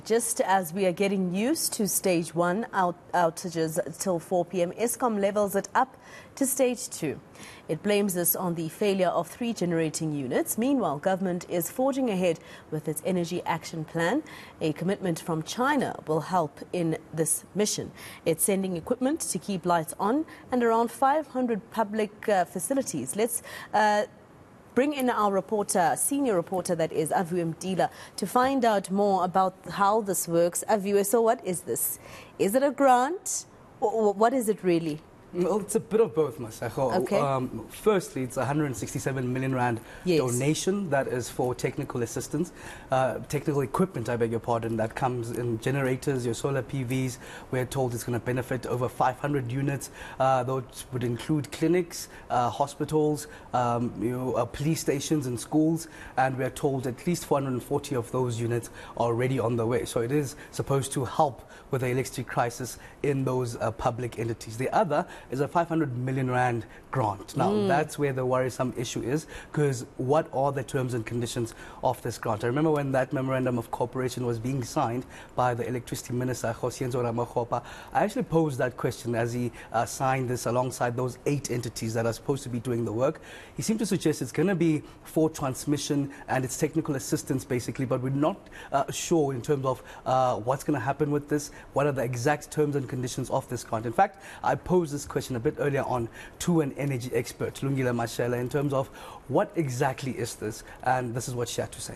Just as we are getting used to stage 1 outages till 4 p.m, Eskom levels it up to stage 2. It blames this on the failure of 3 generating units. Meanwhile, government is forging ahead with its energy action plan. A commitment from China will help in this mission. It's sending equipment to keep lights on and around 500 public facilities. Let's bring in our reporter, senior reporter that is Avu Mdila, to find out more about how this works. Avu, so what is this? Is it a grant or what is it really? Well, it's a bit of both, Masako. Okay. Firstly, it's a 167 million rand donation that is for technical assistance, technical equipment, I beg your pardon, that comes in generators, your solar PVs. We're told it's going to benefit over 500 units. Those would include clinics, hospitals, police stations and schools. And we're told at least 440 of those units are already on the way. So it is supposed to help with the electricity crisis in those public entities. The other is a 500 million rand grant. Now, that's where the worrisome issue is, because what are the terms and conditions of this grant? I remember when that memorandum of cooperation was being signed by the electricity minister, Josienzo Ramakgopa, I actually posed that question as he signed this alongside those 8 entities that are supposed to be doing the work. He seemed to suggest it's going to be for transmission and it's technical assistance, basically, but we're not sure in terms of what's going to happen with this, what are the exact terms and conditions of this grant. In fact, I posed this question a bit earlier on to an energy expert, Lungile Mashela, in terms of what exactly is this, and this is what she had to say.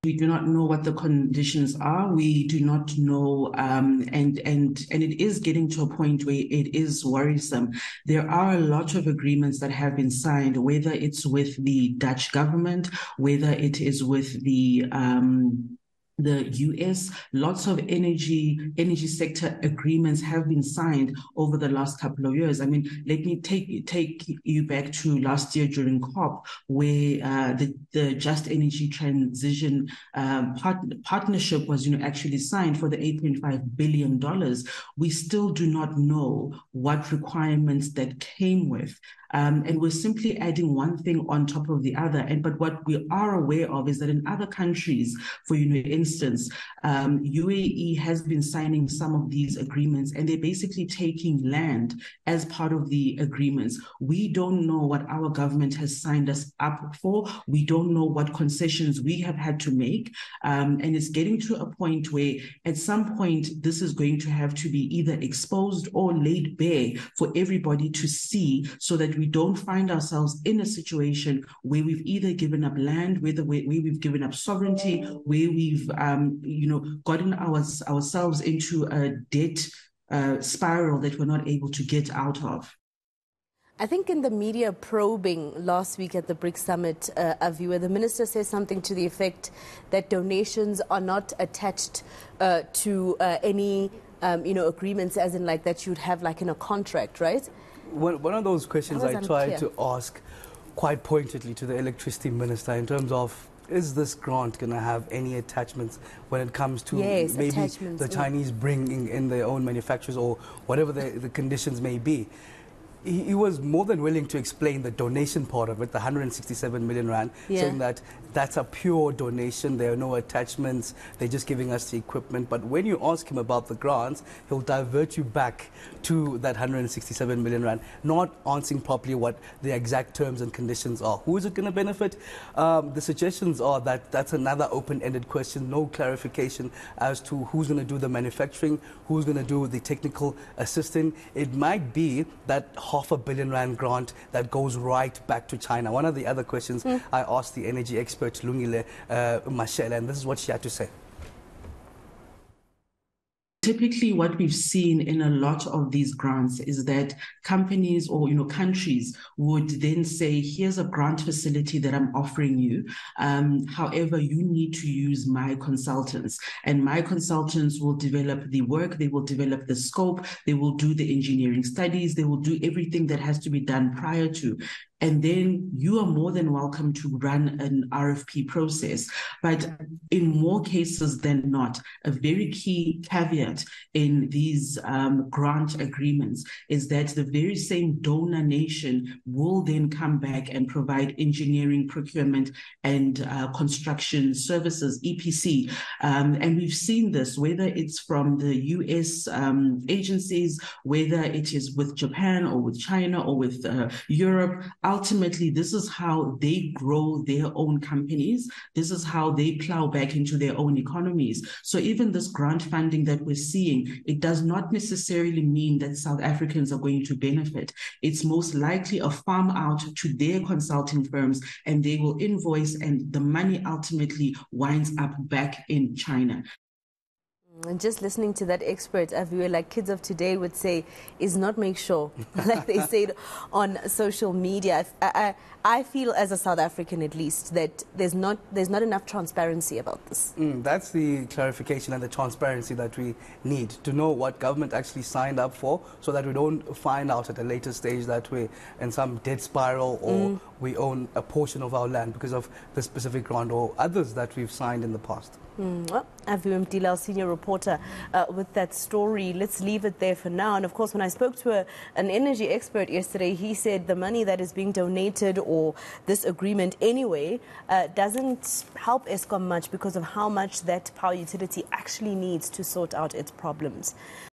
We do not know what the conditions are. We do not know, and it is getting to a point where it is worrisome. There are a lot of agreements that have been signed, whether it's with the Dutch government, whether it is with the US. Lots of energy sector agreements have been signed over the last couple of years. I mean, let me take you back to last year during COP, where the Just Energy Transition partnership was actually signed for the $8.5 billion. We still do not know what requirements that came with. And we're simply adding one thing on top of the other. But what we are aware of is that in other countries, for instance, UAE has been signing some of these agreements, and they're basically taking land as part of the agreements. We don't know what our government has signed us up for. We don't know what concessions we have had to make. And it's getting to a point where at some point this is going to have to be either exposed or laid bare for everybody to see, so that we don't find ourselves in a situation where we've either given up land, where we've given up sovereignty, where we've gotten ourselves into a debt spiral that we're not able to get out of. I think in the media probing last week at the BRICS summit, Avu, the minister says something to the effect that donations are not attached to any agreements, as in like that you'd have like in a contract, right? One of those questions I tried to ask quite pointedly to the electricity minister in terms of, is this grant going to have any attachments when it comes to maybe the Chinese bringing in their own manufacturers or whatever the conditions may be? He was more than willing to explain the donation part of it, the 167 million rand, saying that that's a pure donation. There are no attachments. They're just giving us the equipment. But when you ask him about the grants, he'll divert you back to that 167 million rand, not answering properly what the exact terms and conditions are. Who is it going to benefit? The suggestions are that that's another open-ended question, no clarification as to who's going to do the manufacturing, who's going to do the technical assisting. It might be that $500 million rand grant that goes right back to China. One of the other questions I asked the energy expert Lungile Mashela, and this is what she had to say. Typically, what we've seen in a lot of these grants is that companies or countries would then say, here's a grant facility that I'm offering you. However, you need to use my consultants, and my consultants will develop the work, they will develop the scope, they will do the engineering studies, they will do everything that has to be done prior to. and then you are more than welcome to run an RFP process. But in more cases than not, a very key caveat in these grant agreements is that the very same donor nation will then come back and provide engineering, procurement, and construction services, EPC. And we've seen this, whether it's from the US agencies, whether it is with Japan or with China or with Europe. Ultimately, this is how they grow their own companies. This is how they plow back into their own economies. So even this grant funding that we're seeing, it does not necessarily mean that South Africans are going to benefit. It's most likely a farm out to their consulting firms, and they will invoice, and the money ultimately winds up back in China. And just listening to that expert, Aviwe, like kids of today would say, is not make sure, like they said on social media. I feel, as a South African at least, that there's not enough transparency about this. That's the clarification and the transparency that we need to know what government actually signed up for, so that we don't find out at a later stage that we're in some dead spiral, or we own a portion of our land because of the specific grant or others that we've signed in the past. Well, Aviwe Mdila, senior reporter, with that story. Let's leave it there for now. And of course, when I spoke to an energy expert yesterday, he said the money that is being donated, or this agreement anyway, doesn't help Eskom much because of how much that power utility actually needs to sort out its problems.